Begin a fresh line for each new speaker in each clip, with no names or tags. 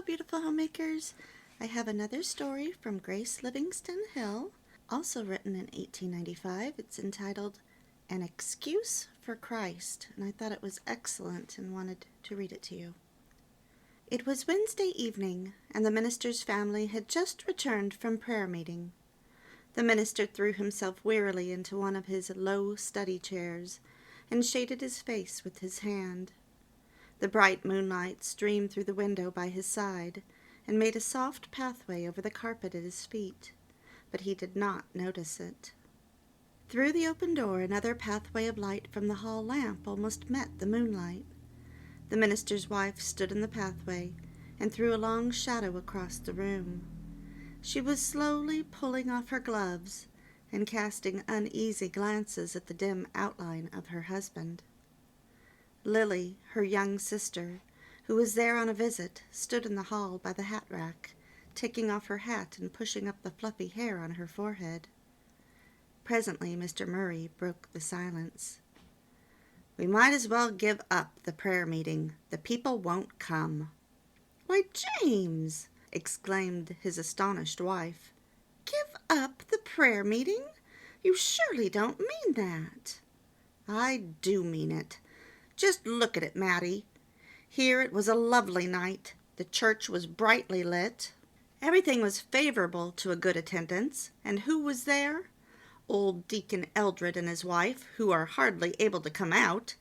beautiful homemakers. I have another story from Grace Livingston Hill, also written in 1895. It's entitled An Excuse for Christ, and I thought it was excellent and wanted to read it to you. It was Wednesday evening, and the minister's family had just returned from prayer meeting. The minister threw himself wearily into one of his low study chairs and shaded his face with his hand. The bright moonlight streamed through the window by his side and made a soft pathway over the carpet at his feet, but he did not notice it. Through the open door, another pathway of light from the hall lamp almost met the moonlight. The minister's wife stood in the pathway and threw a long shadow across the room. She was slowly pulling off her gloves and casting uneasy glances at the dim outline of her husband. Lily, her young sister, who was there on a visit, stood in the hall by the hat rack, taking off her hat and pushing up the fluffy hair on her forehead. Presently Mr. Murray broke the silence. "We might as well give up the prayer meeting. The people won't come." "Why, James!" exclaimed his astonished wife. "Give up the prayer meeting? You surely don't mean that." "I do mean it. Just look at it, Mattie. Here it was a lovely night. The church was brightly lit. Everything was favorable to a good attendance. And who was there? Old Deacon Eldred and his wife, who are hardly able to come out,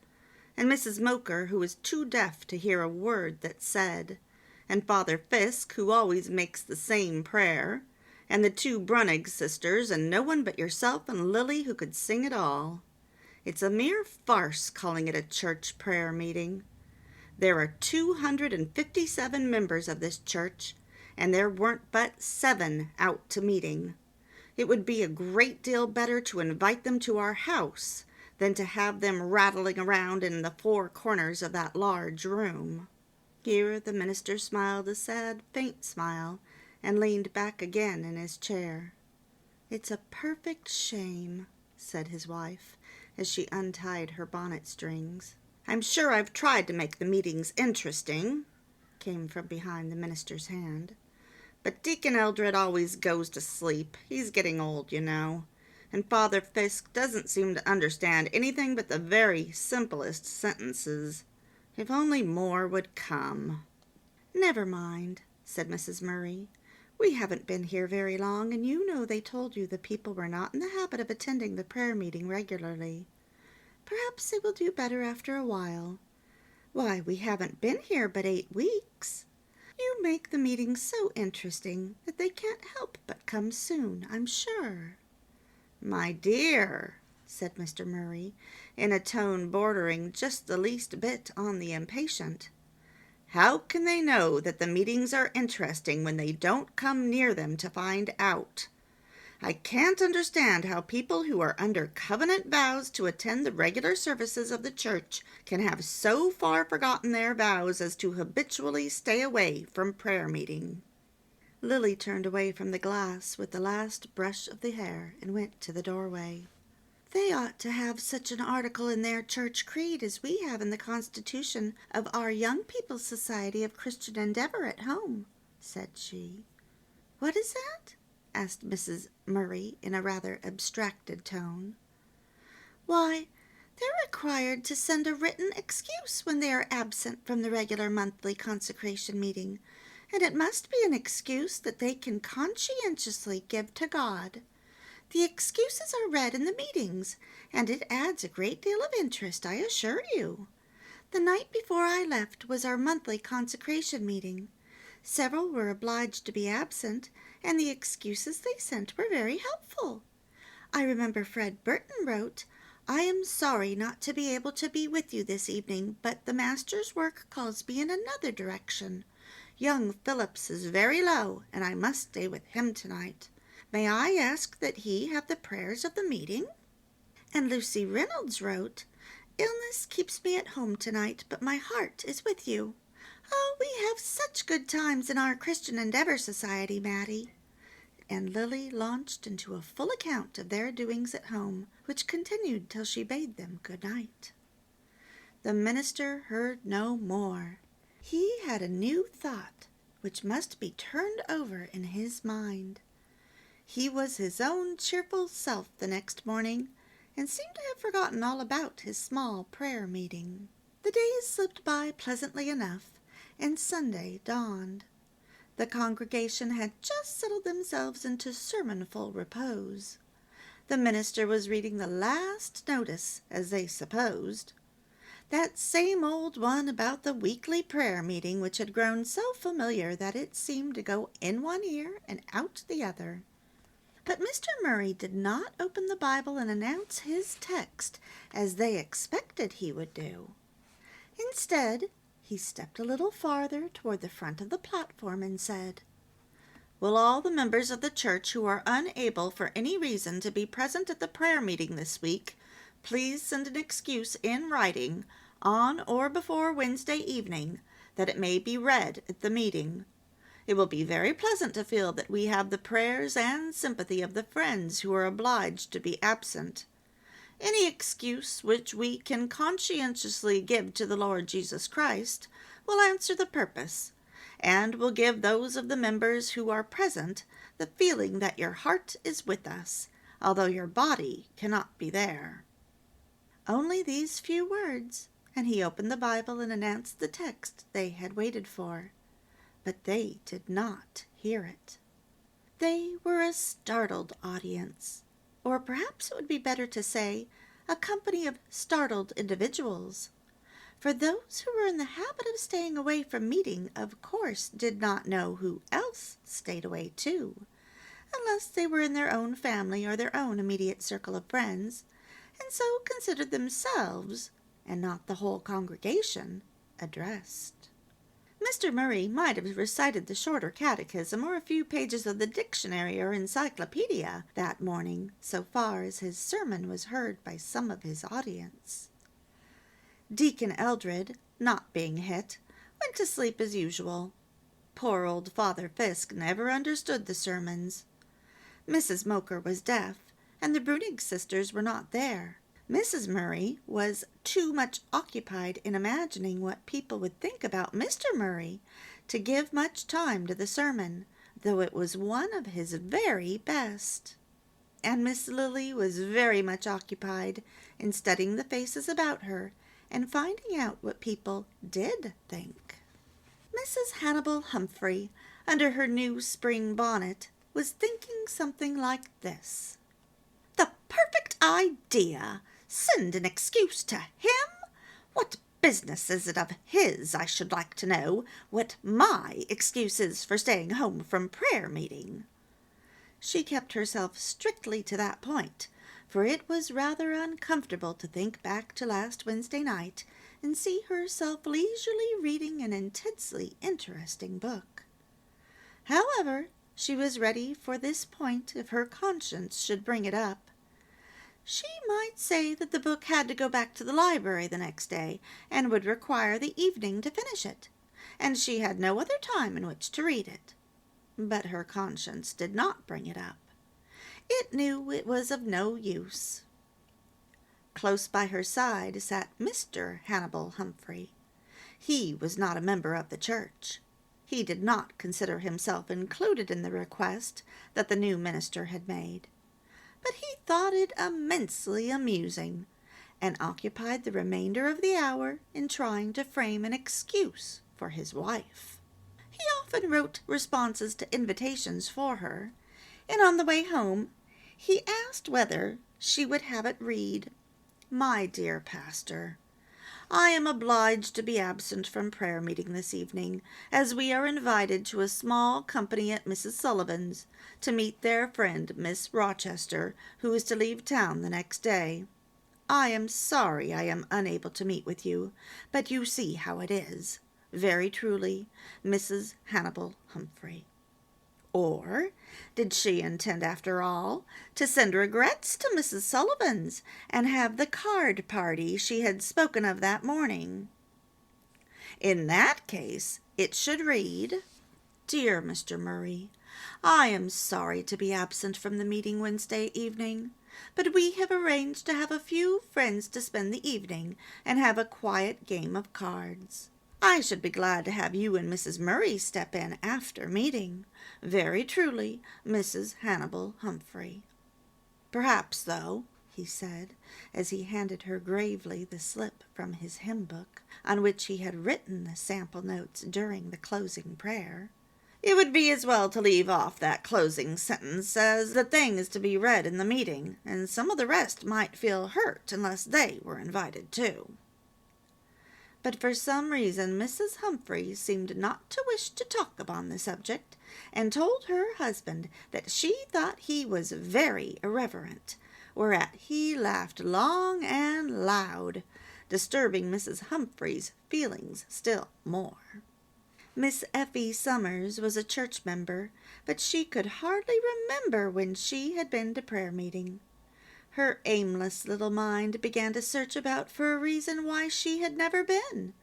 and Mrs. Moker, who is too deaf to hear a word that's said, and Father Fisk, who always makes the same prayer, and the two Brunnig sisters, and no one but yourself and Lily who could sing at all. It's a mere farce calling it a church prayer meeting. There are 257 members of this church, and there weren't but 7 out to meeting. It would be a great deal better to invite them to our house than to have them rattling around in the 4 corners of that large room." Here the minister smiled a sad, faint smile and leaned back again in his chair. "It's a perfect shame," said his wife, as she untied her bonnet strings. "I'm sure I've tried to make the meetings interesting," came from behind the minister's hand. "But Deacon Eldred always goes to sleep. He's getting old, you know. And Father Fisk doesn't seem to understand anything but the very simplest sentences. If only more would come." "Never mind," said Mrs. Murray. "We haven't been here very long, and you know they told you the people were not in the habit of attending the prayer meeting regularly. Perhaps they will do better after a while. Why, we haven't been here but 8 weeks. You make the meeting so interesting that they can't help but come soon, I'm sure." "My dear," said Mr. Murray, in a tone bordering just the least bit on the impatient, "how can they know that the meetings are interesting when they don't come near them to find out? I can't understand how people who are under covenant vows to attend the regular services of the church can have so far forgotten their vows as to habitually stay away from prayer meeting." Lily turned away from the glass with the last brush of the hair and went to the doorway. "They ought to have such an article in their church creed as we have in the Constitution of our Young People's Society of Christian Endeavor at home," said she. "What is that?" asked Mrs. Murray in a rather abstracted tone. "Why, they're required to send a written excuse when they are absent from the regular monthly consecration meeting, and it must be an excuse that they can conscientiously give to God. The excuses are read in the meetings, and it adds a great deal of interest, I assure you. The night before I left was our monthly consecration meeting. Several were obliged to be absent, and the excuses they sent were very helpful. I remember Fred Burton wrote, 'I am sorry not to be able to be with you this evening, but the Master's work calls me in another direction. Young Phillips is very low, and I must stay with him tonight. May I ask that he have the prayers of the meeting?' And Lucy Reynolds wrote, 'Illness keeps me at home tonight, but my heart is with you.' Oh, we have such good times in our Christian Endeavor Society, Mattie." And Lily launched into a full account of their doings at home, which continued till she bade them good night. The minister heard no more. He had a new thought which must be turned over in his mind. He was his own cheerful self the next morning, and seemed to have forgotten all about his small prayer meeting. The days slipped by pleasantly enough, and Sunday dawned. The congregation had just settled themselves into sermonful repose. The minister was reading the last notice, as they supposed. That same old one about the weekly prayer meeting, which had grown so familiar that it seemed to go in one ear and out the other. But Mr. Murray did not open the Bible and announce his text, as they expected he would do. Instead, he stepped a little farther toward the front of the platform and said, "Will all the members of the church who are unable for any reason to be present at the prayer meeting this week, please send an excuse in writing on or before Wednesday evening, that it may be read at the meeting. It will be very pleasant to feel that we have the prayers and sympathy of the friends who are obliged to be absent. Any excuse which we can conscientiously give to the Lord Jesus Christ will answer the purpose, and will give those of the members who are present the feeling that your heart is with us, although your body cannot be there." Only these few words, and he opened the Bible and announced the text they had waited for. But they did not hear it. They were a startled audience, or perhaps it would be better to say a company of startled individuals, for those who were in the habit of staying away from meeting of course did not know who else stayed away too, unless they were in their own family or their own immediate circle of friends, and so considered themselves, and not the whole congregation, addressed. Mr. Murray might have recited the shorter catechism or a few pages of the dictionary or encyclopedia that morning, so far as his sermon was heard by some of his audience. Deacon Eldred, not being hit, went to sleep as usual. Poor old Father Fisk never understood the sermons. Mrs. Moker was deaf, and the Brunig sisters were not there. Mrs. Murray was too much occupied in imagining what people would think about Mr. Murray to give much time to the sermon, though it was one of his very best. And Miss Lily was very much occupied in studying the faces about her and finding out what people did think. Mrs. Hannibal Humphrey, under her new spring bonnet, was thinking something like this. "The perfect idea! Send an excuse to him? What business is it of his, I should like to know, what my excuse is for staying home from prayer meeting?" She kept herself strictly to that point, for it was rather uncomfortable to think back to last Wednesday night and see herself leisurely reading an intensely interesting book. However, she was ready for this point if her conscience should bring it up. She might say that the book had to go back to the library the next day, and would require the evening to finish it, and she had no other time in which to read it. But her conscience did not bring it up. It knew it was of no use. Close by her side sat Mr. Hannibal Humphrey. He was not a member of the church. He did not consider himself included in the request that the new minister had made, but he thought it immensely amusing, and occupied the remainder of the hour in trying to frame an excuse for his wife. He often wrote responses to invitations for her, and on the way home he asked whether she would have it read, "My dear pastor, I am obliged to be absent from prayer meeting this evening, as we are invited to a small company at Mrs. Sullivan's, to meet their friend Miss Rochester, who is to leave town the next day. I am sorry I am unable to meet with you, but you see how it is. Very truly, Mrs. Hannibal Humphrey." Or did she intend, after all, to send regrets to Mrs. Sullivan's and have the card party she had spoken of that morning? In that case, it should read, "Dear Mr. Murray, I am sorry to be absent from the meeting Wednesday evening, but we have arranged to have a few friends to spend the evening and have a quiet game of cards. I should be glad to have you and Mrs. Murray step in after meeting. Very truly, Mrs. Hannibal Humphrey. Perhaps, though, he said, as he handed her gravely the slip from his hymn book, on which he had written the sample notes during the closing prayer, it would be as well to leave off that closing sentence, as the thing is to be read in the meeting, and some of the rest might feel hurt unless they were invited too. But for some reason Mrs. Humphrey seemed not to wish to talk upon the subject, and told her husband that she thought he was very irreverent, whereat he laughed long and loud, disturbing Mrs. Humphrey's feelings still more. Miss Effie Summers was a church member, but she could hardly remember when she had been to prayer meeting. Her aimless little mind began to search about for a reason why she had never been,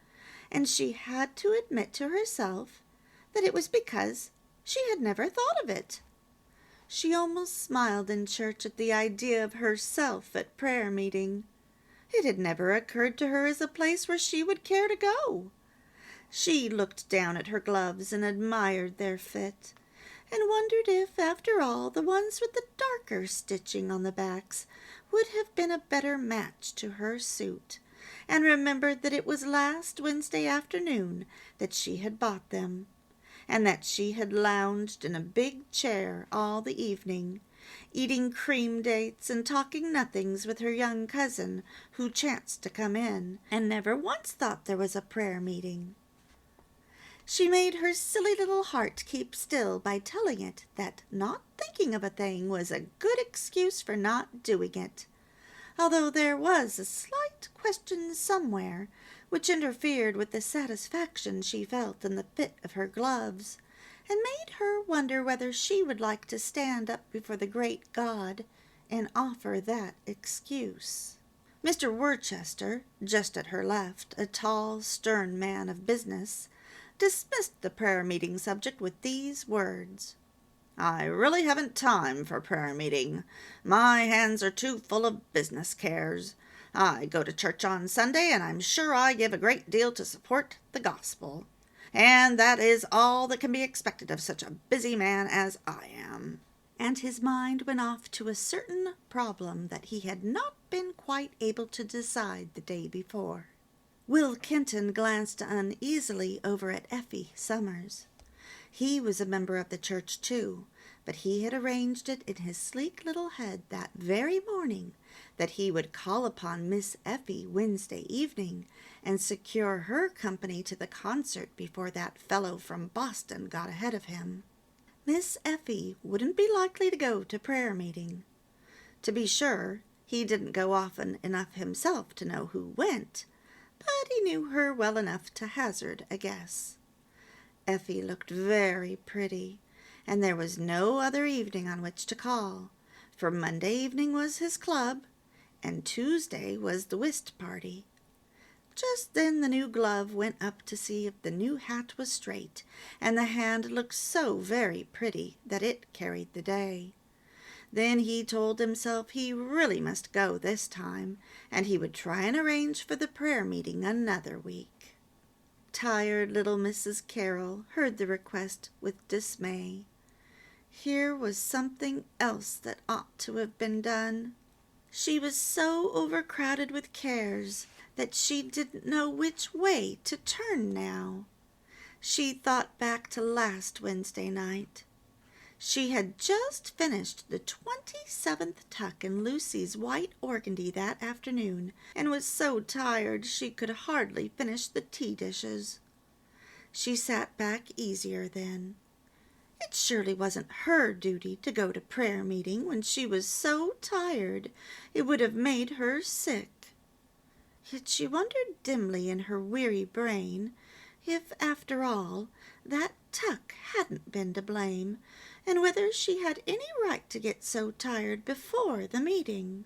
and she had to admit to herself that it was because she had never thought of it. She almost smiled in church at the idea of herself at prayer meeting. It had never occurred to her as a place where she would care to go. She looked down at her gloves and admired their fit, and wondered if, after all, the ones with the darker stitching on the backs would have been a better match to her suit, and remembered that it was last Wednesday afternoon that she had bought them, and that she had lounged in a big chair all the evening, eating cream dates and talking nothings with her young cousin, who chanced to come in, and never once thought there was a prayer meeting. She made her silly little heart keep still by telling it that not thinking of a thing was a good excuse for not doing it, although there was a slight question somewhere which interfered with the satisfaction she felt in the fit of her gloves, and made her wonder whether she would like to stand up before the great God and offer that excuse. Mr. Worcester, just at her left, a tall, stern man of business, dismissed the prayer meeting subject with these words: "I really haven't time for prayer meeting. My hands are too full of business cares. I go to church on Sunday, and I'm sure I give a great deal to support the gospel. And that is all that can be expected of such a busy man as I am." And his mind went off to a certain problem that he had not been quite able to decide the day before. Will Kenton glanced uneasily over at Effie Summers. He was a member of the church too, but he had arranged it in his sleek little head that very morning that he would call upon Miss Effie Wednesday evening and secure her company to the concert before that fellow from Boston got ahead of him. Miss Effie wouldn't be likely to go to prayer meeting. To be sure, he didn't go often enough himself to know who went, but he knew her well enough to hazard a guess. Effie looked very pretty, and there was no other evening on which to call, for Monday evening was his club, and Tuesday was the whist party. Just then the new glove went up to see if the new hat was straight, and the hand looked so very pretty that it carried the day. Then he told himself he really must go this time, and he would try and arrange for the prayer meeting another week. Tired little Mrs. Carroll heard the request with dismay. Here was something else that ought to have been done. She was so overcrowded with cares that she didn't know which way to turn now. She thought back to last Wednesday night. She had just finished the 27th tuck in Lucy's white organdy that afternoon, and was so tired she could hardly finish the tea dishes. She sat back easier then. It surely wasn't her duty to go to prayer meeting when she was so tired it would have made her sick. Yet she wondered dimly in her weary brain if, after all, that tuck hadn't been to blame, and whether she had any right to get so tired before the meeting.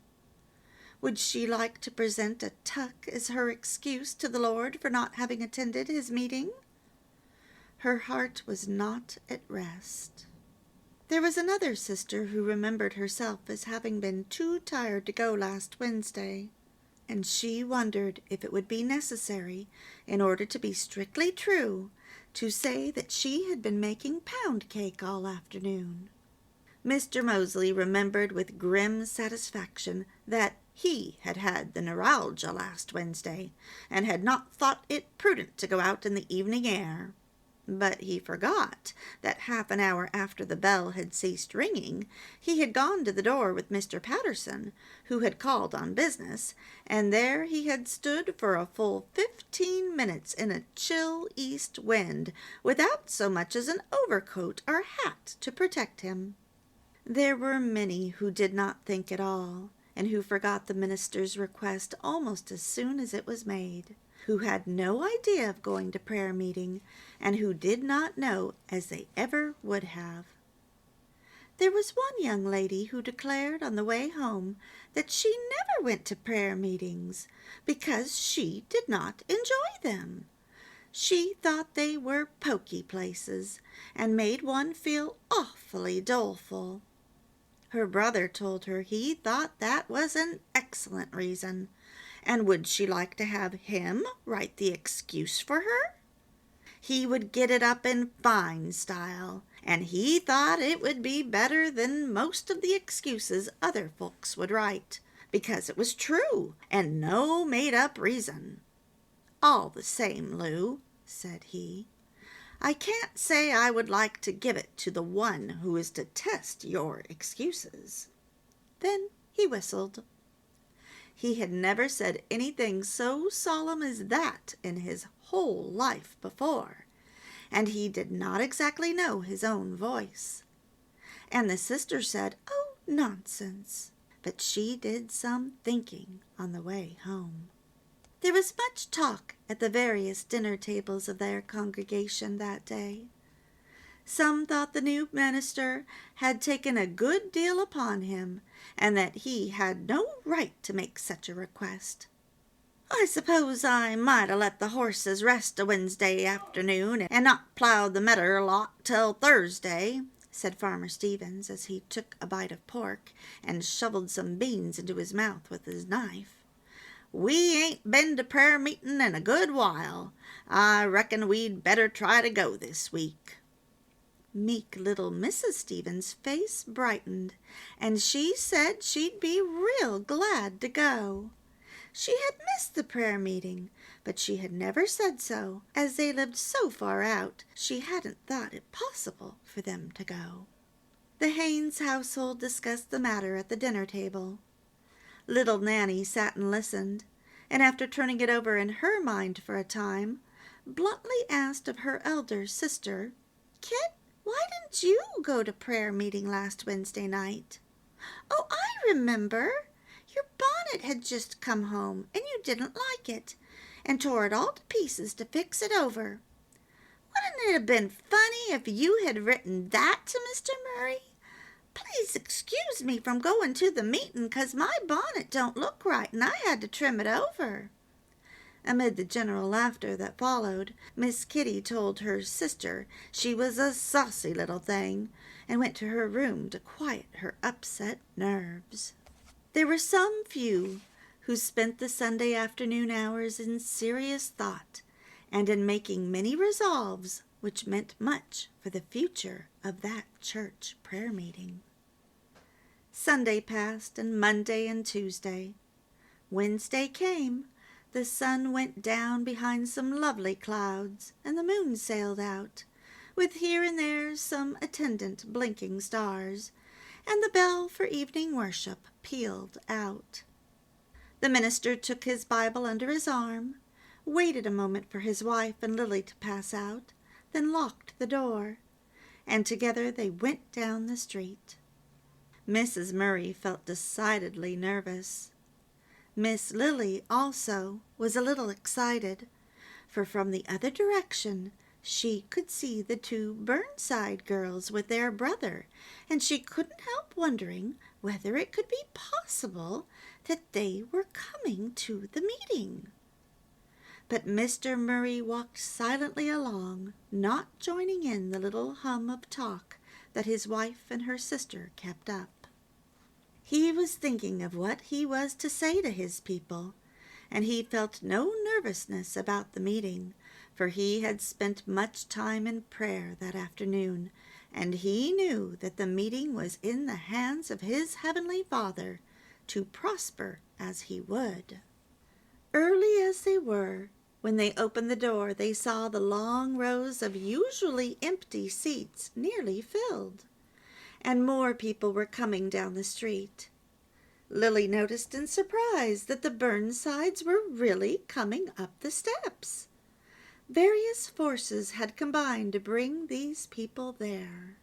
Would she like to present a tuck as her excuse to the Lord for not having attended his meeting? Her heart was not at rest. There was another sister who remembered herself as having been too tired to go last Wednesday. and she wondered if it would be necessary, in order to be strictly true, to say that she had been making pound cake all afternoon. Mr. Mosley remembered with grim satisfaction that he had had the neuralgia last Wednesday, and had not thought it prudent to go out in the evening air. But he forgot that half an hour after the bell had ceased ringing, he had gone to the door with Mr. Patterson, who had called on business, and there he had stood for a full 15 minutes in a chill east wind, without so much as an overcoat or hat to protect him. There were many who did not think at all, and who forgot the minister's request almost as soon as it was made, who had no idea of going to prayer meeting, and who did not know as they ever would have. There was one young lady who declared on the way home that she never went to prayer meetings because she did not enjoy them. She thought they were poky places and made one feel awfully doleful. Her brother told her he thought that was an excellent reason, and would she like to have him write the excuse for her? He would get it up in fine style, and he thought it would be better than most of the excuses other folks would write, because it was true, and no made-up reason. "All the same, Lou," said he, "I can't say I would like to give it to the one who is to test your excuses." Then he whistled. He had never said anything so solemn as that in his whole life before, and he did not exactly know his own voice. And the sister said, "Oh, nonsense," but she did some thinking on the way home. There was much talk at the various dinner tables of their congregation that day. Some thought the new minister had taken a good deal upon him, and that he had no right to make such a request. "I suppose I might have let the horses rest a Wednesday afternoon, and not plowed the medder lot till Thursday," said Farmer Stevens, as he took a bite of pork and shoveled some beans into his mouth with his knife. "We ain't been to prayer meeting in a good while. I reckon we'd better try to go this week." Meek little Mrs. Stevens' face brightened, and she said she'd be real glad to go. She had missed the prayer meeting, but she had never said so, as they lived so far out she hadn't thought it possible for them to go. The Haynes household discussed the matter at the dinner table. Little Nanny sat and listened, and after turning it over in her mind for a time, bluntly asked of her elder sister, "Kit, why didn't you go to prayer meeting last Wednesday night?" "Oh, I remember. Your bonnet had just come home, and you didn't like it, and tore it all to pieces to fix it over. Wouldn't it have been funny if you had written that to Mr. Murray? Please excuse me from going to the meeting, 'cause my bonnet don't look right, and I had to trim it over." Amid the general laughter that followed, Miss Kitty told her sister she was a saucy little thing, and went to her room to quiet her upset nerves. There were some few who spent the Sunday afternoon hours in serious thought, and in making many resolves which meant much for the future of that church prayer meeting. Sunday passed, and Monday and Tuesday. Wednesday came. The sun went down behind some lovely clouds, and the moon sailed out, with here and there some attendant blinking stars, and the bell for evening worship pealed out. The minister took his Bible under his arm, waited a moment for his wife and Lily to pass out, then locked the door, and together they went down the street. Mrs. Murray felt decidedly nervous. Miss Lily also was a little excited, for from the other direction she could see the two Burnside girls with their brother, and she couldn't help wondering whether it could be possible that they were coming to the meeting. But Mr. Murray walked silently along, not joining in the little hum of talk that his wife and her sister kept up. He was thinking of what he was to say to his people, and he felt no nervousness about the meeting, for he had spent much time in prayer that afternoon, and he knew that the meeting was in the hands of his heavenly Father, to prosper as he would. Early as they were, when they opened the door, they saw the long rows of usually empty seats nearly filled, and more people were coming down the street. Lily noticed in surprise that the Burnsides were really coming up the steps. Various forces had combined to bring these people there.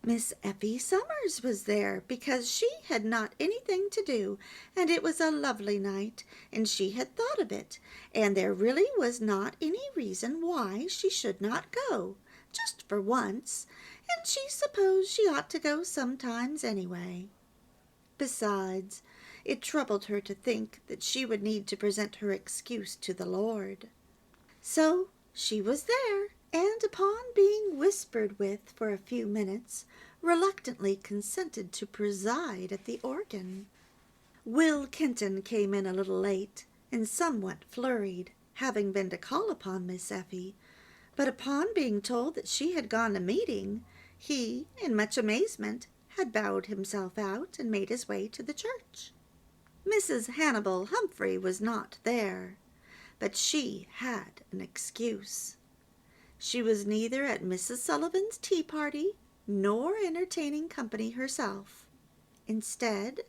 Miss Effie Summers was there because she had not anything to do, and it was a lovely night, and she had thought of it, and there really was not any reason why she should not go, just for once, and she supposed she ought to go sometimes anyway. Besides, it troubled her to think that she would need to present her excuse to the Lord. So she was there, and upon being whispered with for a few minutes, reluctantly consented to preside at the organ. Will Kenton came in a little late, and somewhat flurried, having been to call upon Miss Effie, but upon being told that she had gone to meeting, he, in much amazement, had bowed himself out and made his way to the church. Mrs. Hannibal Humphrey was not there, but she had an excuse. She was neither at Mrs. Sullivan's tea party nor entertaining company herself. Instead,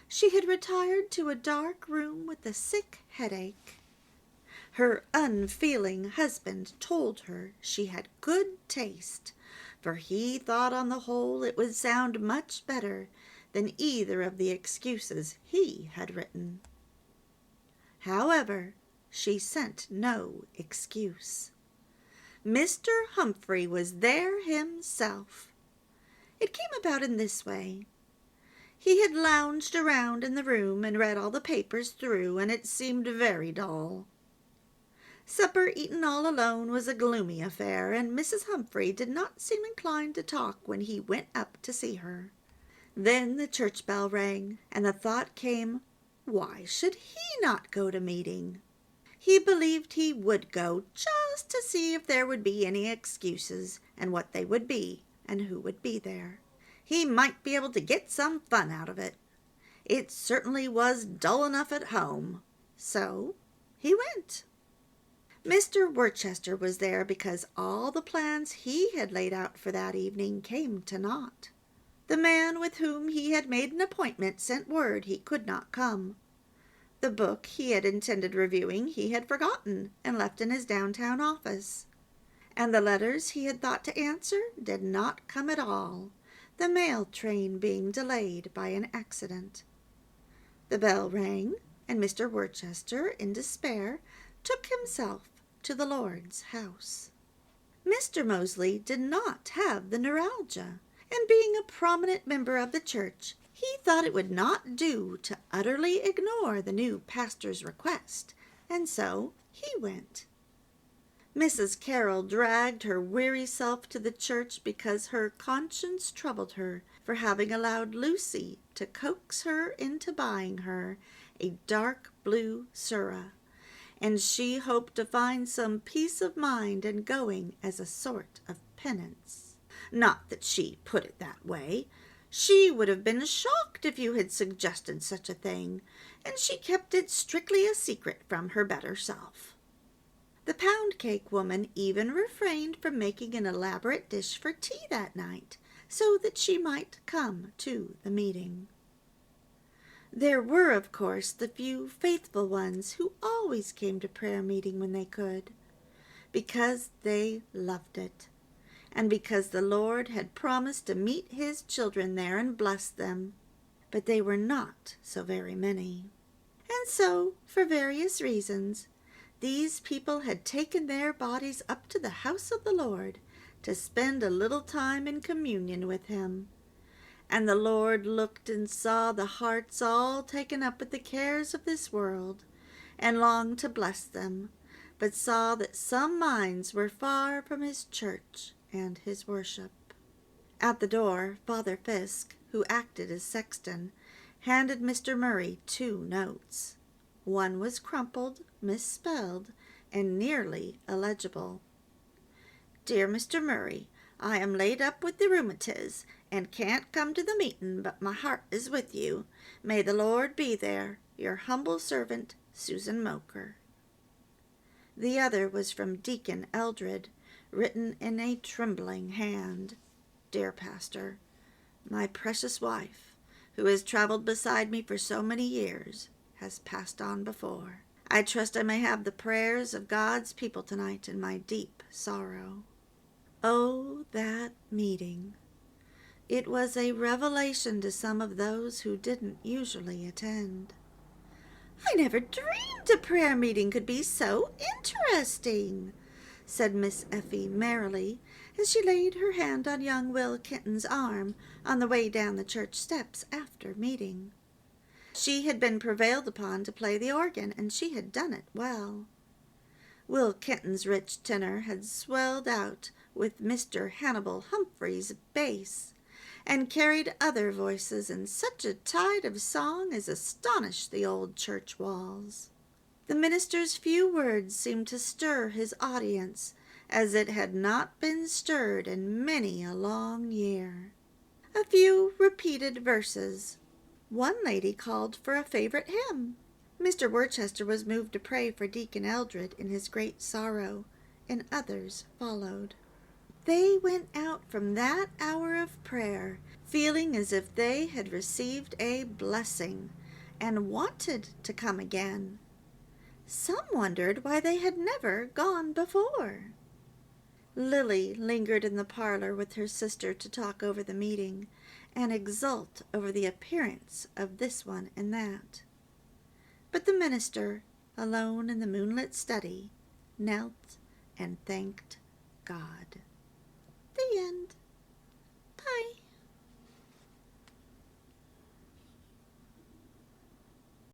she had retired to a dark room with a sick headache. Her unfeeling husband told her she had good taste, for he thought on the whole it would sound much better than either of the excuses he had written. However, she sent no excuse. Mr. Humphrey was there himself. It came about in this way. He had lounged around in the room and read all the papers through, and it seemed very dull. Supper eaten all alone was a gloomy affair, and Mrs. Humphrey did not seem inclined to talk when he went up to see her. Then the church bell rang, and the thought came, why should he not go to meeting? He believed he would go just to see if there would be any excuses, and what they would be, and who would be there. He might be able to get some fun out of it. It certainly was dull enough at home. So he went. Mr. Worcester was there because all the plans he had laid out for that evening came to naught. The man with whom he had made an appointment sent word he could not come. The book he had intended reviewing he had forgotten and left in his downtown office. And the letters he had thought to answer did not come at all, the mail train being delayed by an accident. The bell rang, and Mr. Worcester, in despair, took himself to the Lord's house. Mr. Moseley did not have the neuralgia, and being a prominent member of the church, he thought it would not do to utterly ignore the new pastor's request, and so he went. Mrs. Carroll dragged her weary self to the church because her conscience troubled her for having allowed Lucy to coax her into buying her a dark blue surah, and she hoped to find some peace of mind in going as a sort of penance. Not that she put it that way. She would have been shocked if you had suggested such a thing, and she kept it strictly a secret from her better self. The pound-cake woman even refrained from making an elaborate dish for tea that night, so that she might come to the meeting. There were, of course, the few faithful ones who always came to prayer meeting when they could, because they loved it, and because the Lord had promised to meet his children there and bless them. But they were not so very many. And so, for various reasons, these people had taken their bodies up to the house of the Lord to spend a little time in communion with him. And the Lord looked and saw the hearts all taken up with the cares of this world, and longed to bless them, but saw that some minds were far from his church and his worship. At the door, Father Fisk, who acted as sexton, handed Mr. Murray 2 notes. One was crumpled, misspelled, and nearly illegible. Dear Mr. Murray, I am laid up with the rheumatiz, and can't come to the meeting, but my heart is with you. May the Lord be there. Your humble servant, Susan Moker. The other was from Deacon Eldred, written in a trembling hand. Dear Pastor, my precious wife, who has traveled beside me for so many years, has passed on before. I trust I may have the prayers of God's people tonight in my deep sorrow. Oh, that meeting! It was a revelation to some of those who didn't usually attend. I never dreamed a prayer meeting could be so interesting, said Miss Effie merrily, as she laid her hand on young Will Kenton's arm on the way down the church steps after meeting. She had been prevailed upon to play the organ, and she had done it well. Will Kenton's rich tenor had swelled out with Mr. Hannibal Humphrey's bass, and carried other voices in such a tide of song as astonished the old church walls. The minister's few words seemed to stir his audience as it had not been stirred in many a long year. A few repeated verses. One lady called for a favorite hymn. Mr. Worcester was moved to pray for Deacon Eldred in his great sorrow, and others followed. They went out from that hour of prayer feeling as if they had received a blessing and wanted to come again. Some wondered why they had never gone before. Lily lingered in the parlor with her sister to talk over the meeting and exult over the appearance of this one and that. But the minister, alone in the moonlit study, knelt and thanked God. The end.